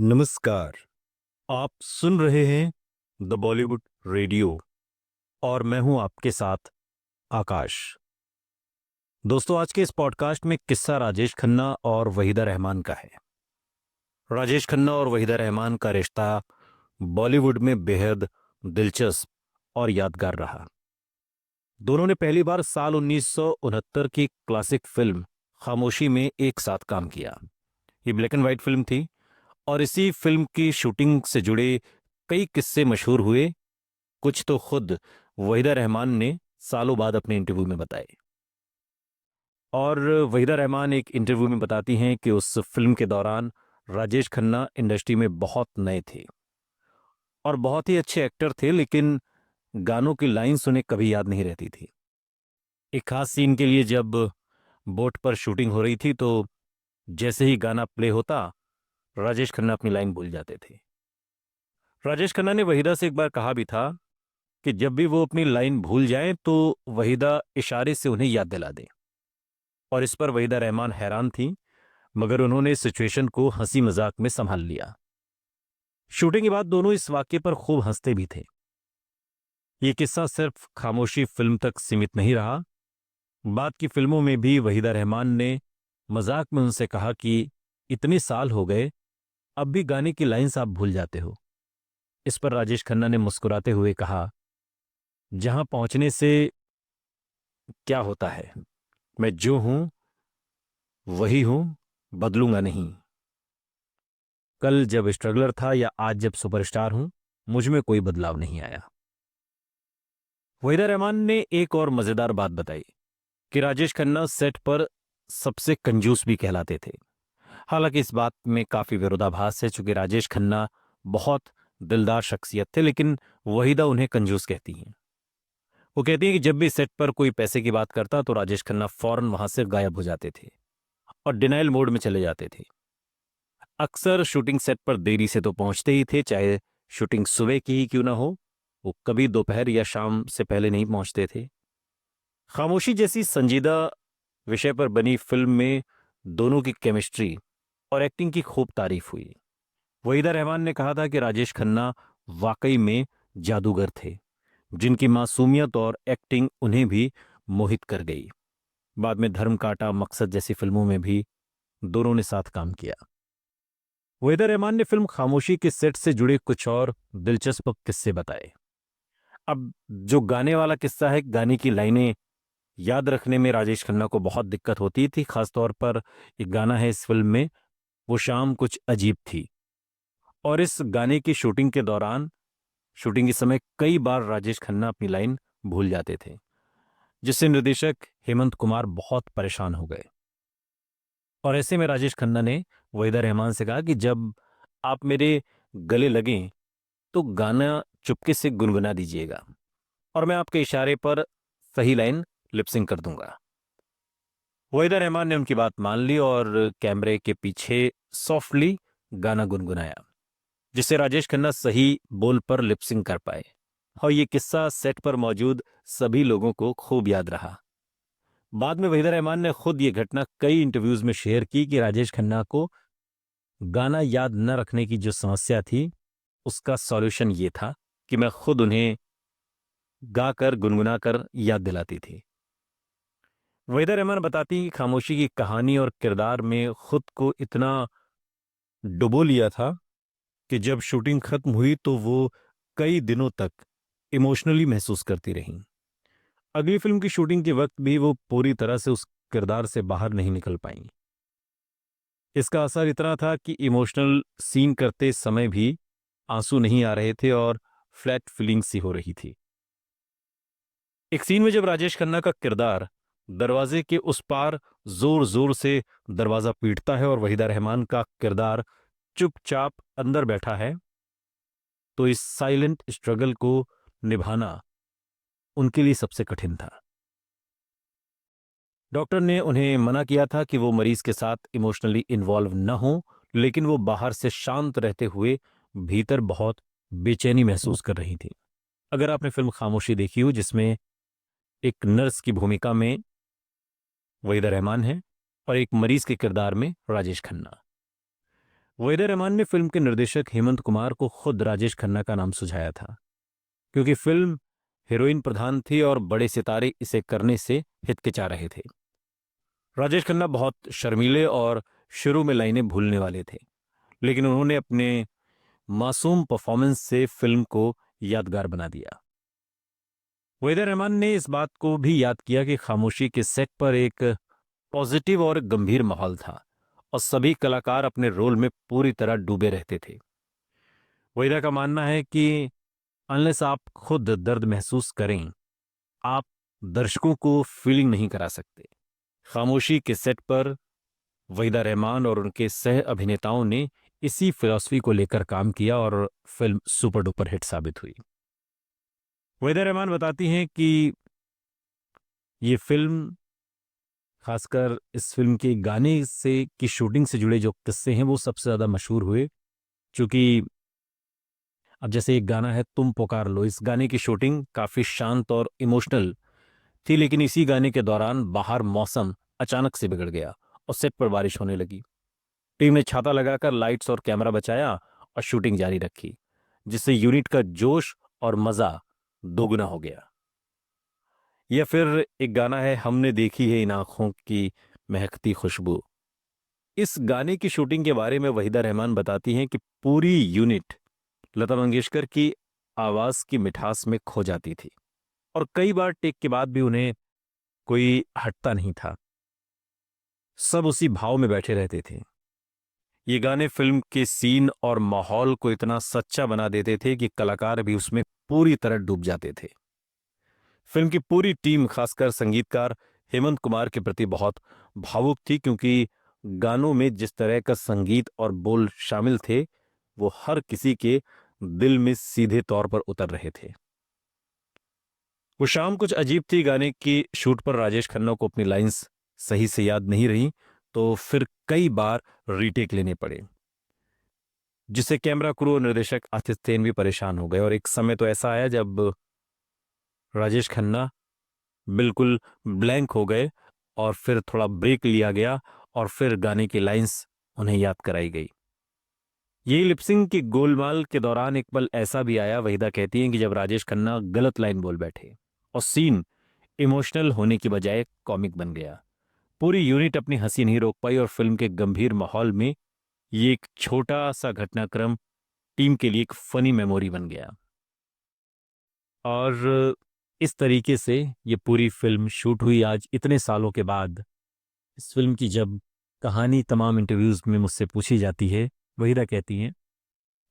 नमस्कार। आप सुन रहे हैं द बॉलीवुड रेडियो और मैं हूं आपके साथ आकाश। दोस्तों, आज के इस पॉडकास्ट में किस्सा राजेश खन्ना और वहीदा रहमान का है। राजेश खन्ना और वहीदा रहमान का रिश्ता बॉलीवुड में बेहद दिलचस्प और यादगार रहा। दोनों ने पहली बार साल 1969 की क्लासिक फिल्म खामोशी में एक साथ काम किया। ये ब्लैक एंड व्हाइट फिल्म थी और इसी फिल्म की शूटिंग से जुड़े कई किस्से मशहूर हुए। कुछ तो खुद वहीदा रहमान ने सालों बाद अपने इंटरव्यू में बताए। और वहीदा रहमान एक इंटरव्यू में बताती हैं कि उस फिल्म के दौरान राजेश खन्ना इंडस्ट्री में बहुत नए थे और बहुत ही अच्छे एक्टर थे, लेकिन गानों की लाइंस उन्हें कभी याद नहीं रहती थी। एक खास सीन के लिए जब बोट पर शूटिंग हो रही थी तो जैसे ही गाना प्ले होता, राजेश खन्ना अपनी लाइन भूल जाते थे। राजेश खन्ना ने वहीदा से एक बार कहा भी था कि जब भी वो अपनी लाइन भूल जाएं तो वहीदा इशारे से उन्हें याद दिला दें। और इस पर वहीदा रहमान हैरान थी, मगर उन्होंने सिचुएशन को हंसी मजाक में संभाल लिया। शूटिंग के बाद दोनों इस वाक्य पर खूब हंसते भी थे। ये किस्सा सिर्फ खामोशी फिल्म तक सीमित नहीं रहा। बाद की फिल्मों में भी वहीदा रहमान ने मजाक में उनसे कहा कि इतने साल हो गए, अब भी गाने की लाइंस आप भूल जाते हो। इस पर राजेश खन्ना ने मुस्कुराते हुए कहा, जहां पहुंचने से क्या होता है, मैं जो हूं वही हूं, बदलूंगा नहीं। कल जब स्ट्रगलर था या आज जब सुपरस्टार हूं, मुझ में कोई बदलाव नहीं आया। वहीदा रहमान ने एक और मजेदार बात बताई कि राजेश खन्ना सेट पर सबसे कंजूस भी कहलाते थे। हालांकि इस बात में काफी विरोधाभास है, चूंकि राजेश खन्ना बहुत दिलदार शख्सियत थे, लेकिन वहीदा उन्हें कंजूस कहती हैं। वो कहती हैं कि जब भी सेट पर कोई पैसे की बात करता तो राजेश खन्ना फौरन वहां से गायब हो जाते थे और डिनाइल मोड में चले जाते थे। अक्सर शूटिंग सेट पर देरी से तो पहुंचते ही थे, चाहे शूटिंग सुबह की ही क्यों ना हो। वो कभी दोपहर या शाम से पहले नहीं पहुंचते थे। खामोशी जैसी संजीदा विषय पर बनी फिल्म में दोनों की केमिस्ट्री और एक्टिंग की खूब तारीफ हुई। वहीदा रहमान ने कहा था कि राजेश खन्ना वाकई में जादूगर थे, जिनकी मासूमियत और एक्टिंग उन्हें भी मोहित कर गई। बाद में धर्म कांटा, मकसद जैसी फिल्मों में भी दोनों ने साथ काम किया। वहीदा रहमान ने फिल्म खामोशी के सेट से जुड़े कुछ और दिलचस्प किस्से बताए। अब जो गाने वाला किस्सा है, गाने की लाइनें याद रखने में राजेश खन्ना को बहुत दिक्कत होती थी। खासतौर पर एक गाना है इस फिल्म में, वो शाम कुछ अजीब थी। और इस गाने की शूटिंग के दौरान, शूटिंग के समय कई बार राजेश खन्ना अपनी लाइन भूल जाते थे, जिससे निर्देशक हेमंत कुमार बहुत परेशान हो गए। और ऐसे में राजेश खन्ना ने वहीदा रहमान से कहा कि जब आप मेरे गले लगें तो गाना चुपके से गुनगुना दीजिएगा और मैं आपके इशारे पर सही लाइन लिपसिंग कर दूंगा। वहीदा रहमान ने उनकी बात मान ली और कैमरे के पीछे सॉफ्टली गाना गुनगुनाया, जिससे राजेश खन्ना सही बोल पर लिपसिंग कर पाए। और ये किस्सा सेट पर मौजूद सभी लोगों को खूब याद रहा। बाद में वहीदा रहमान ने खुद ये घटना कई इंटरव्यूज में शेयर की कि राजेश खन्ना को गाना याद न रखने की जो समस्या थी, उसका सॉल्यूशन ये था कि मैं खुद उन्हें गाकर गुनगुनाकर याद दिलाती थी। वहीदा रहमान बताती हैं कि खामोशी की कहानी और किरदार में खुद को इतना डुबो लिया था कि जब शूटिंग खत्म हुई तो वो कई दिनों तक इमोशनली महसूस करती रहीं। अगली फिल्म की शूटिंग के वक्त भी वो पूरी तरह से उस किरदार से बाहर नहीं निकल पाई। इसका असर इतना था कि इमोशनल सीन करते समय भी आंसू नहीं आ रहे थे और फ्लैट फीलिंग सी हो रही थी। एक सीन में जब राजेश खन्ना का किरदार दरवाजे के उस पार जोर जोर से दरवाजा पीटता है और वहीदा रहमान का किरदार चुपचाप अंदर बैठा है, तो इस साइलेंट स्ट्रगल को निभाना उनके लिए सबसे कठिन था। डॉक्टर ने उन्हें मना किया था कि वो मरीज के साथ इमोशनली इन्वॉल्व न हो, लेकिन वो बाहर से शांत रहते हुए भीतर बहुत बेचैनी महसूस कर रही थी। अगर आपने फिल्म खामोशी देखी हो, जिसमें एक नर्स की भूमिका में वहीदा रहमान है और एक मरीज के किरदार में राजेश खन्ना, वहीदा रहमान ने फिल्म के निर्देशक हेमंत कुमार को खुद राजेश खन्ना का नाम सुझाया था, क्योंकि फिल्म हीरोइन प्रधान थी और बड़े सितारे इसे करने से हिचकिचा रहे थे। राजेश खन्ना बहुत शर्मीले और शुरू में लाइनें भूलने वाले थे, लेकिन उन्होंने अपने मासूम परफॉर्मेंस से फिल्म को यादगार बना दिया। वहीदा रहमान ने इस बात को भी याद किया कि खामोशी के सेट पर एक पॉजिटिव और गंभीर माहौल था और सभी कलाकार अपने रोल में पूरी तरह डूबे रहते थे। वहीदा का मानना है कि अनलेस आप खुद दर्द महसूस करें, आप दर्शकों को फीलिंग नहीं करा सकते। खामोशी के सेट पर वहीदा रहमान और उनके सह अभिनेताओं ने इसी फिलॉसफी को लेकर काम किया और फिल्म सुपर डुपर हिट साबित हुई। वहीदा रहमान बताती हैं कि ये फिल्म, खासकर इस फिल्म के गाने से की शूटिंग से जुड़े जो किस्से हैं वो सबसे ज्यादा मशहूर हुए, क्योंकि अब जैसे एक गाना है तुम पुकार लो, इस गाने की शूटिंग काफी शांत और इमोशनल थी, लेकिन इसी गाने के दौरान बाहर मौसम अचानक से बिगड़ गया और सेट पर बारिश होने लगी। टीम ने छाता लगाकर लाइट्स और कैमरा बचाया और शूटिंग जारी रखी, जिससे यूनिट का जोश और मजा दोगुना हो गया। या फिर एक गाना है हमने देखी है इन आंखों की महकती खुशबू। इस गाने की शूटिंग के बारे में वहीदा रहमान बताती हैं कि पूरी यूनिट लता मंगेशकर की आवाज की मिठास में खो जाती थी और कई बार टेक के बाद भी उन्हें कोई हटता नहीं था, सब उसी भाव में बैठे रहते थे। ये गाने फिल्म के सीन और माहौल को इतना सच्चा बना देते थे कि कलाकार भी उसमें पूरी तरह डूब जाते थे। फिल्म की पूरी टीम, खासकर संगीतकार हेमंत कुमार के प्रति बहुत भावुक थी, क्योंकि गानों में जिस तरह का संगीत और बोल शामिल थे वो हर किसी के दिल में सीधे तौर पर उतर रहे थे। वो शाम कुछ अजीब थी गाने की शूट पर राजेश खन्ना को अपनी लाइंस सही से याद नहीं रही, तो फिर कई बार रीटेक लेने पड़े, जिससे कैमरा क्रू और निर्देशक आतिश सेन भी परेशान हो गए। और एक समय तो ऐसा आया जब राजेश खन्ना बिल्कुल ब्लैंक हो गए और फिर थोड़ा ब्रेक लिया गया और फिर गाने की लाइंस उन्हें याद कराई गई। यही लिपसिंग की गोलमाल के दौरान एक पल ऐसा भी आया, वहीदा कहती हैं, कि जब राजेश खन्ना गलत लाइन बोल बैठे और सीन इमोशनल होने की बजाय कॉमिक बन गया। पूरी यूनिट अपनी हंसी नहीं रोक पाई और फिल्म के गंभीर माहौल में ये एक छोटा सा घटनाक्रम टीम के लिए एक फनी मेमोरी बन गया। और इस तरीके से ये पूरी फिल्म शूट हुई आज इतने सालों के बाद। इस फिल्म की जब कहानी तमाम इंटरव्यूज में मुझसे पूछी जाती है, वहीदा कहती हैं,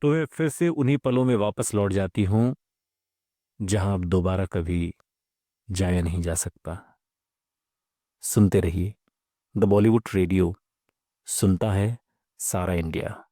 तो मैं फिर से उन्हीं पलों में वापस लौट जाती हूं जहां अब दोबारा कभी जाया नहीं जा सकता। सुनते रहिए द बॉलीवुड रेडियो, सुनता है सारा इंडिया।